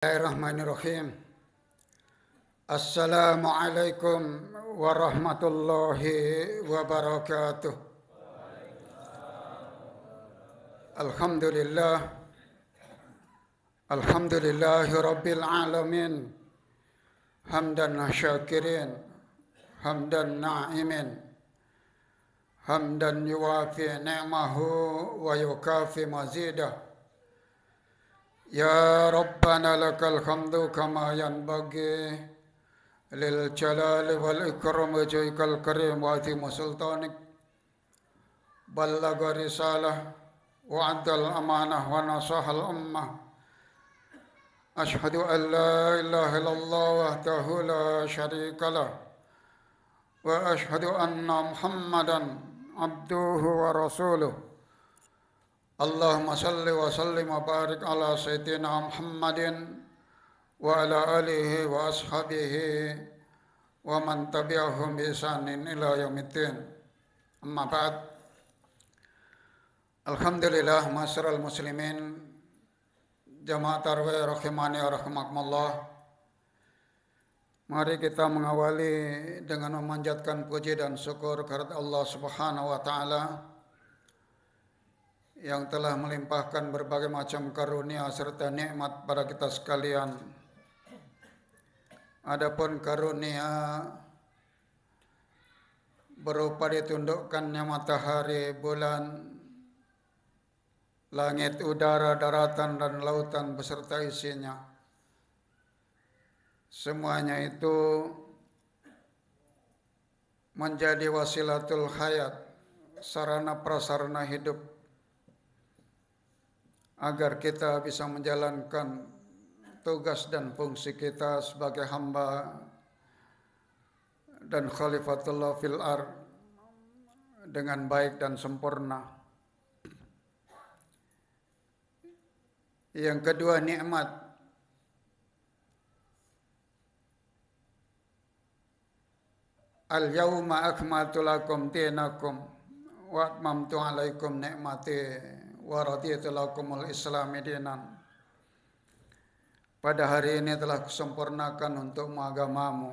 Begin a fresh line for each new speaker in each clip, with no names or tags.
Bismillahirrahmanirrahim. Assalamualaikum warahmatullahi wabarakatuh. Alhamdulillah. Alhamdulillahi rabbil alamin. Hamdan syakirin, hamdan na'imin, hamdan yuwafi ni'mahu wa yukafi mazidah. Ya Rabbana lakal hamdu kama yanbaghi lil jalali wal ikram wajhikal karim wa azim sultanik. Ballagha risalah wa addal amanah wa nasahal ummah. Ashhadu an la ilaha illallah wahdahu la syarika lah wa ashhadu anna Muhammadan abduhu wa rasuluh. Allahumma salli wa sallim wa barik ala sayyidina Muhammadin wa ala alihi wa ashabihi wa man tabi'ahum bi ihsanin ila yaumiddin. Amma ba'd. Alhamdulillah, masyarul muslimin, jamaah tarawih rahimani wa rahimakumullah. Mari kita mengawali dengan memanjatkan puji dan syukur kehadirat Allah Subhanahu wa taala yang telah melimpahkan berbagai macam karunia serta nikmat pada kita sekalian. Adapun karunia berupa ditundukkannya matahari, bulan, langit, udara, daratan, dan lautan beserta isinya. Semuanya itu menjadi wasilatul hayat, sarana prasarana hidup, agar kita bisa menjalankan tugas dan fungsi kita sebagai hamba dan khalifatullah fil ard dengan baik dan sempurna. Yang kedua, nikmat. Al-yawma akmaltu lakum dinakum wa atmamtu alaikum ni'mati wa raditu lakumul islami dinan. Pada hari ini telah kusempurnakan untukmu agamamu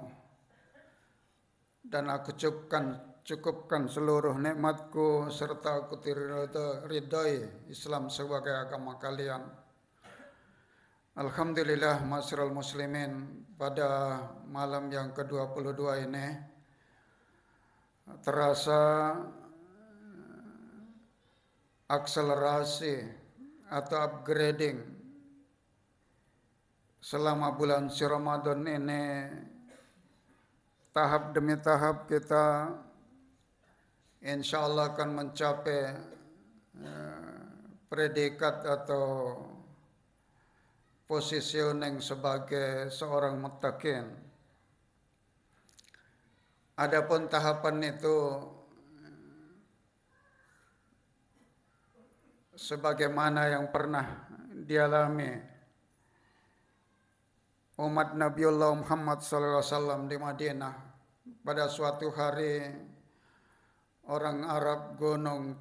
dan aku cukupkan seluruh nikmatku serta aku ridhoi Islam sebagai agama kalian. Alhamdulillah, masyarul muslimin, pada malam yang ke-22 ini terasa akselerasi atau upgrading selama bulan suci Ramadan ini. Tahap demi tahap kita insya Allah akan mencapai predikat atau positioning sebagai seorang muttaqin. Adapun tahapan itu sebagaimana yang pernah dialami umat Nabiullah Muhammad SAW di Madinah. Pada suatu hari orang Arab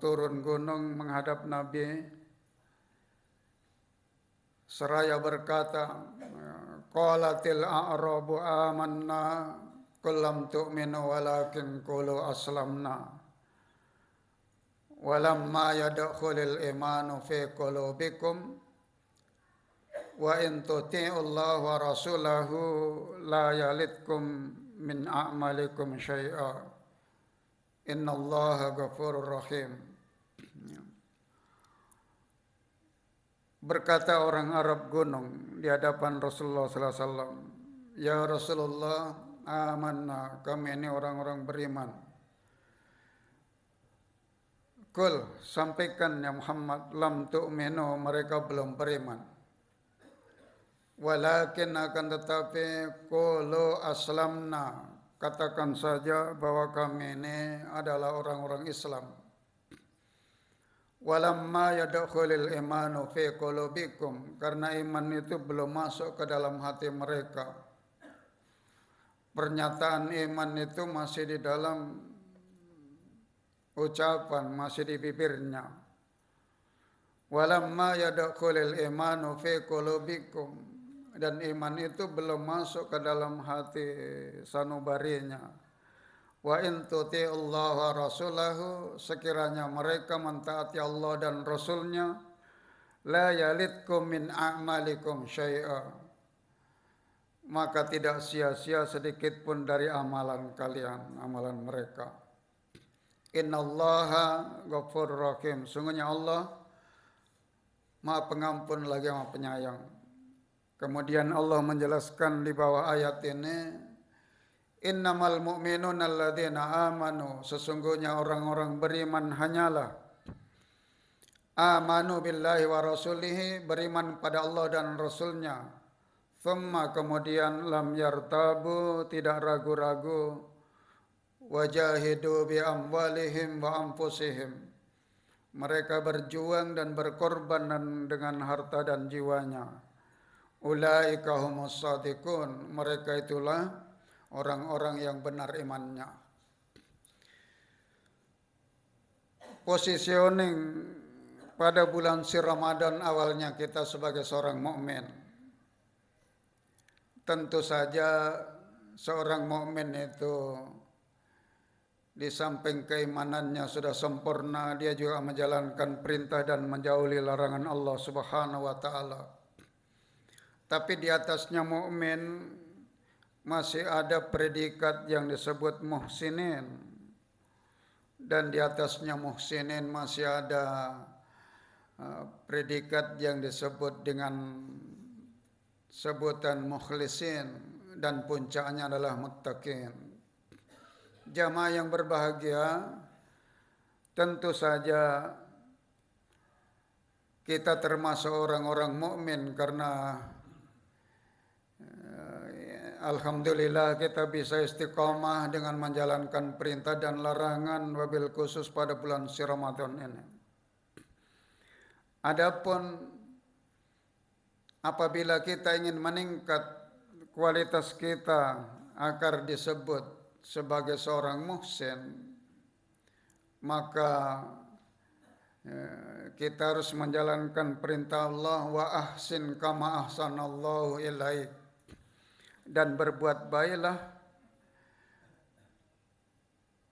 turun gunung menghadap Nabi seraya berkata, qalatil a'rabu amanna qul lam tu'minu walakin qulu aslamna walamma yadkhulul imanu fi qulubikum wa in tuti'ullaha wa rasulahu la yalitkum min a'malikum syai'a innallaha ghafurur rahim. Berkata orang Arab gunung di hadapan Rasulullah SAW, ya Rasulullah, amanna, kami ini orang-orang beriman. Kul, sampaikan ya Muhammad, lam tu'minu, mereka belum beriman. Walakin akan tetapi qulu aslamna, katakan saja bahwa kami ini adalah orang-orang Islam. Walamma yadkhulul imanu fi qulubikum, karena iman itu belum masuk ke dalam hati mereka. Pernyataan iman itu masih di dalam ucapan, masih di bibirnya. Walamma yadkhulul imanu fi qulubikum, dan iman itu belum masuk ke dalam hati sanubarinya. Wa in tuti'ullah wa rasulahu, sekiranya mereka mentaati Allah dan Rasulnya, la yalitkum min a'malikum syai'a, maka tidak sia-sia sedikit pun dari amalan kalian, amalan mereka. Innallaha ghafurur rahim, sungguhnya Allah Maha Pengampun lagi Maha Penyayang. Kemudian Allah menjelaskan di bawah ayat ini, innamal mu'minuna alladzina amanu, sesungguhnya orang-orang beriman hanyalah amanu billahi wa rasulihi, beriman pada Allah dan Rasulnya. Thumma, kemudian lam yartabu, tidak ragu-ragu, wajahidu bi amwalihim wa anfusihim, mereka berjuang dan berkorban dengan harta dan jiwanya. Ulaika humus shadiqun, mereka itulah orang-orang yang benar imannya. Positioning pada bulan si Ramadan awalnya kita sebagai seorang mukmin. Tentu saja seorang mukmin itu di samping keimanannya sudah sempurna, dia juga menjalankan perintah dan menjauhi larangan Allah Subhanahu wa taala. Tapi di atasnya mukmin masih ada predikat yang disebut muhsinin, dan di atasnya muhsinin masih ada predikat yang disebut dengan sebutan mukhlisin, dan puncaknya adalah muttaqin. Jamaah yang berbahagia, tentu saja kita termasuk orang-orang mukmin karena alhamdulillah kita bisa istiqomah dengan menjalankan perintah dan larangan, wabil khusus pada bulan si Ramadan ini. Adapun apabila kita ingin meningkat kualitas kita agar disebut sebagai seorang muhsin, maka kita harus menjalankan perintah Allah, wa ahsin kama ahsanallahu ilaik, dan berbuat baiklah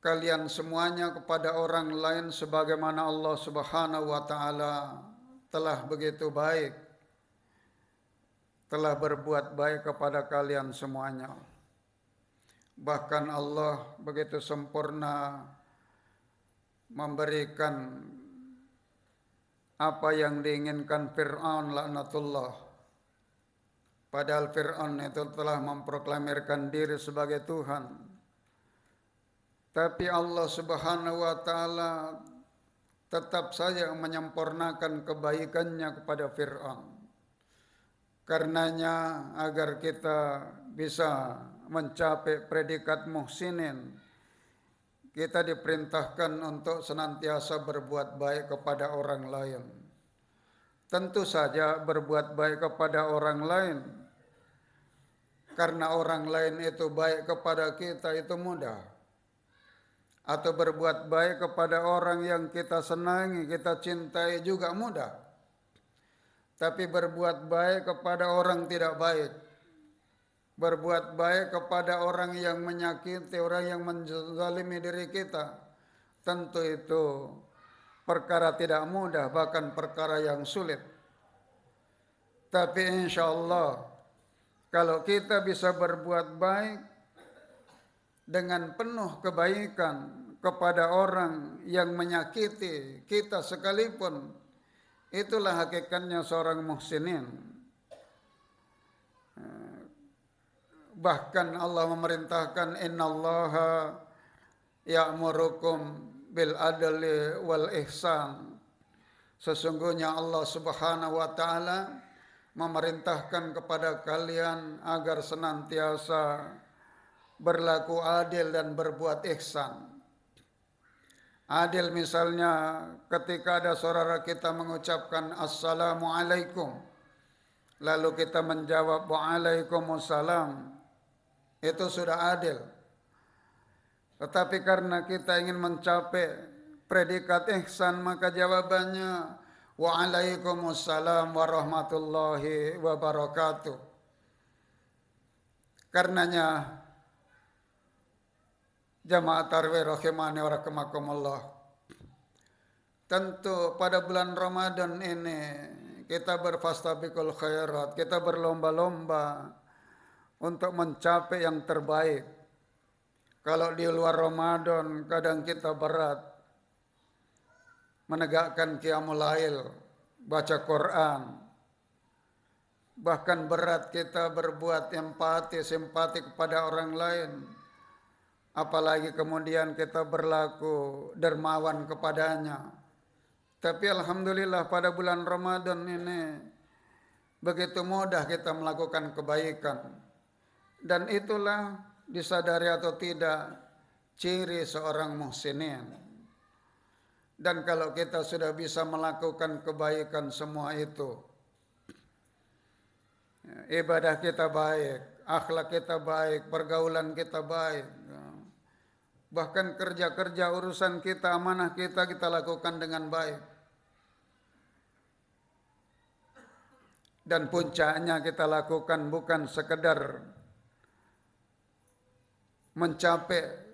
kalian semuanya kepada orang lain sebagaimana Allah Subhanahu wa taala telah begitu baik, telah berbuat baik kepada kalian semuanya. Bahkan Allah begitu sempurna memberikan apa yang diinginkan Fir'aun laknatullah. Padahal Fir'aun itu telah memproklamirkan diri sebagai Tuhan. Tapi Allah Subhanahu wa taala tetap saja menyempurnakan kebaikannya kepada Fir'aun. Karenanya agar kita bisa mencapai predikat muhsinin, kita diperintahkan untuk senantiasa berbuat baik kepada orang lain. Tentu saja berbuat baik kepada orang lain, karena orang lain itu baik kepada kita itu mudah. Atau berbuat baik kepada orang yang kita senangi, kita cintai juga mudah. Tapi berbuat baik kepada orang tidak baik, berbuat baik kepada orang yang menyakiti, orang yang menzalimi diri kita, tentu itu perkara tidak mudah, bahkan perkara yang sulit. Tapi insya Allah kalau kita bisa berbuat baik dengan penuh kebaikan kepada orang yang menyakiti kita sekalipun, itulah hakikatnya seorang muhsinin. Bahkan Allah memerintahkan, innallaha ya'murukum bil adli wal ihsan. Sesungguhnya Allah Subhanahu wa taala memerintahkan kepada kalian agar senantiasa berlaku adil dan berbuat ihsan. Adil misalnya ketika ada saudara kita mengucapkan assalamualaikum, lalu kita menjawab waalaikumsalam, itu sudah adil. Tetapi karena kita ingin mencapai predikat ihsan, maka jawabannya waalaikumsalam warahmatullahi wabarakatuh. Karenanya jamaah tarawih rahimani wa rahimakumullah, tentu pada bulan Ramadan ini kita berfastabiqul khairat, kita berlomba-lomba untuk mencapai yang terbaik. Kalau di luar Ramadan kadang kita berat menegakkan qiyamul lail, baca Quran. Bahkan berat kita berbuat empati, simpati kepada orang lain. Apalagi kemudian kita berlaku dermawan kepadanya. Tapi alhamdulillah pada bulan Ramadan ini begitu mudah kita melakukan kebaikan. Dan itulah disadari atau tidak ciri seorang muhsinin. Dan kalau kita sudah bisa melakukan kebaikan semua itu, ibadah kita baik, akhlak kita baik, pergaulan kita baik, bahkan kerja-kerja urusan kita, amanah kita lakukan dengan baik. Dan puncaknya kita lakukan bukan sekedar mencapai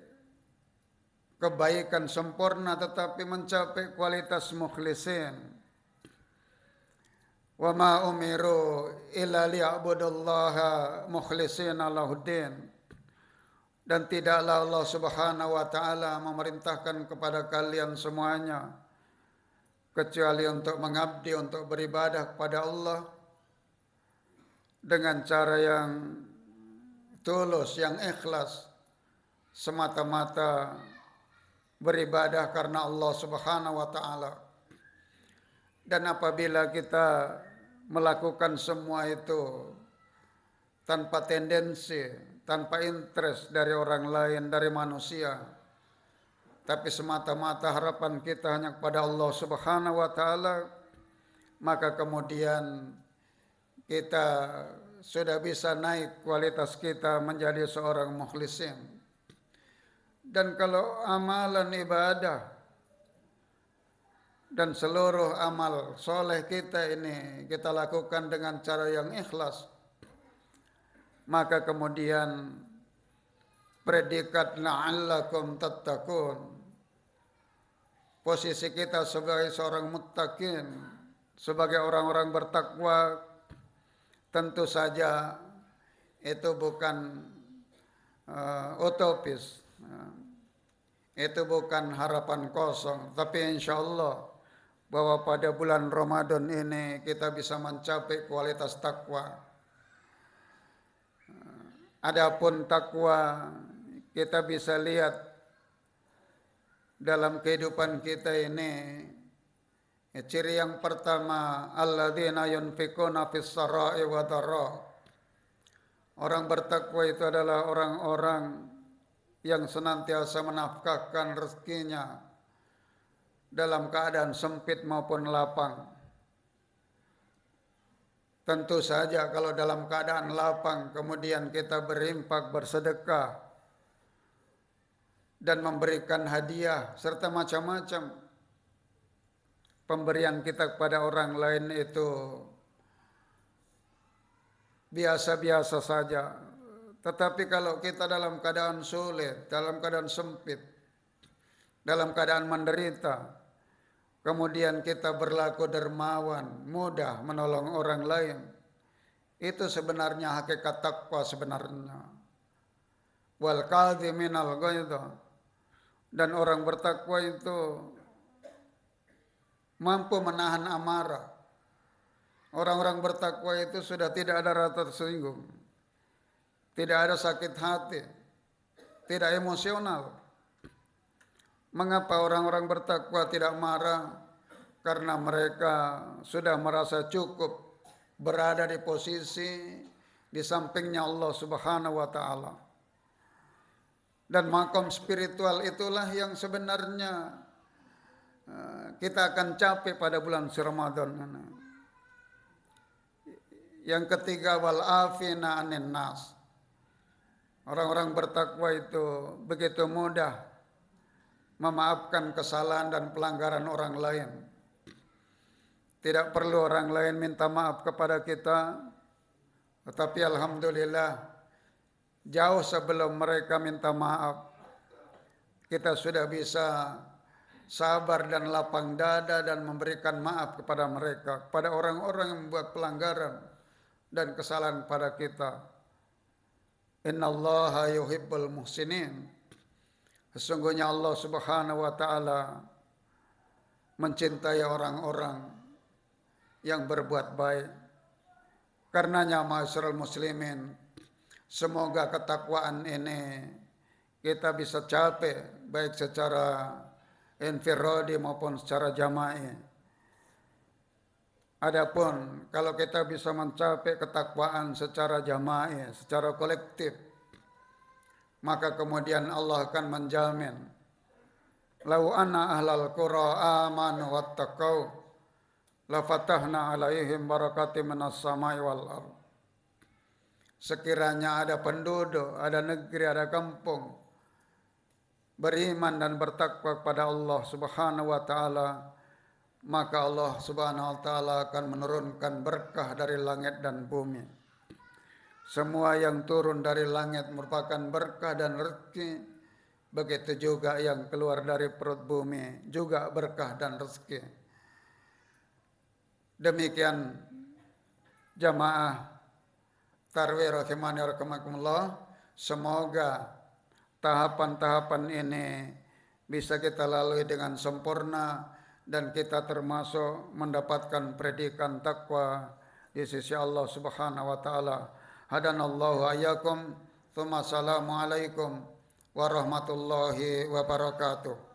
kebaikan sempurna, tetapi mencapai kualitas mukhlisin. Wa ma umiru illa liya'budullaha mukhlishina lahuddin. Dan tidaklah Allah Subhanahu wa taala memerintahkan kepada kalian semuanya kecuali untuk mengabdi, untuk beribadah kepada Allah dengan cara yang tulus, yang ikhlas, semata-mata beribadah karena Allah Subhanahu wa taala. Dan apabila kita melakukan semua itu tanpa tendensi, tanpa interest dari orang lain, dari manusia, tapi semata-mata harapan kita hanya kepada Allah Subhanahu wa taala, maka kemudian kita sudah bisa naik kualitas kita menjadi seorang mukhlisin. Dan kalau amalan ibadah dan seluruh amal soleh kita ini kita lakukan dengan cara yang ikhlas, maka kemudian predikat la'allakum tattaqun, posisi kita sebagai seorang muttaqin, sebagai orang-orang bertakwa, tentu saja itu bukan utopis, itu bukan harapan kosong, tapi insya Allah bahwa pada bulan Ramadan ini kita bisa mencapai kualitas takwa. Adapun takwa kita bisa lihat dalam kehidupan kita ini, ciri yang pertama, alladzina yunfikuna fis sarai wa dharra. Orang bertakwa itu adalah orang-orang yang senantiasa menafkahkan rezekinya dalam keadaan sempit maupun lapang. Tentu saja kalau dalam keadaan lapang kemudian kita berinfak, bersedekah, dan memberikan hadiah serta macam-macam pemberian kita kepada orang lain itu biasa-biasa saja. Tetapi kalau kita dalam keadaan sulit, dalam keadaan sempit, dalam keadaan menderita, kemudian kita berlaku dermawan, mudah menolong orang lain, itu sebenarnya hakikat takwa sebenarnya. Wal kadhiminal ghaidha. Dan orang bertakwa itu mampu menahan amarah. Orang-orang bertakwa itu sudah tidak ada rasa tersinggung, tidak ada sakit hati, tidak emosional. Mengapa orang-orang bertakwa tidak marah? Karena mereka sudah merasa cukup berada di posisi di sampingnya Allah Subhanahu wa taala. Dan makom spiritual itulah yang sebenarnya kita akan capai pada bulan Ramadan. Yang ketiga, wal afina anin nas. Orang-orang bertakwa itu begitu mudah memaafkan kesalahan dan pelanggaran orang lain. Tidak perlu orang lain minta maaf kepada kita, tetapi alhamdulillah jauh sebelum mereka minta maaf, kita sudah bisa sabar dan lapang dada dan memberikan maaf kepada mereka, kepada orang-orang yang membuat pelanggaran dan kesalahan pada kita. Innallaha yuhibbul muhsinin. Sesungguhnya Allah Subhanahu wa taala mencintai orang-orang yang berbuat baik. Karenanya ma'asyiral muslimin, semoga ketakwaan ini kita bisa capai baik secara infiradi maupun secara jama'i. Adapun kalau kita bisa mencapai ketakwaan secara jama'i, secara kolektif, maka kemudian Allah akan menjamin, lau anna ahlal qura amanu wattaqau la fatahna alaihim barakatim minas samai wal ardh. Sekiranya ada penduduk, ada negeri, ada kampung beriman dan bertakwa kepada Allah Subhanahu wa taala, maka Allah Subhanahu wa taala akan menurunkan berkah dari langit dan bumi. Semua yang turun dari langit merupakan berkah dan rezeki. Begitu juga yang keluar dari perut bumi juga berkah dan rezeki. Demikian jamaah Tarwih rahimani rahimakumullah. Semoga tahapan-tahapan ini bisa kita lalui dengan sempurna dan kita termasuk mendapatkan predikat takwa di sisi Allah Subhanahu wa taala. Hadanallahu ayyakum. Tsumma assalamu alaikum warahmatullahi wabarakatuh.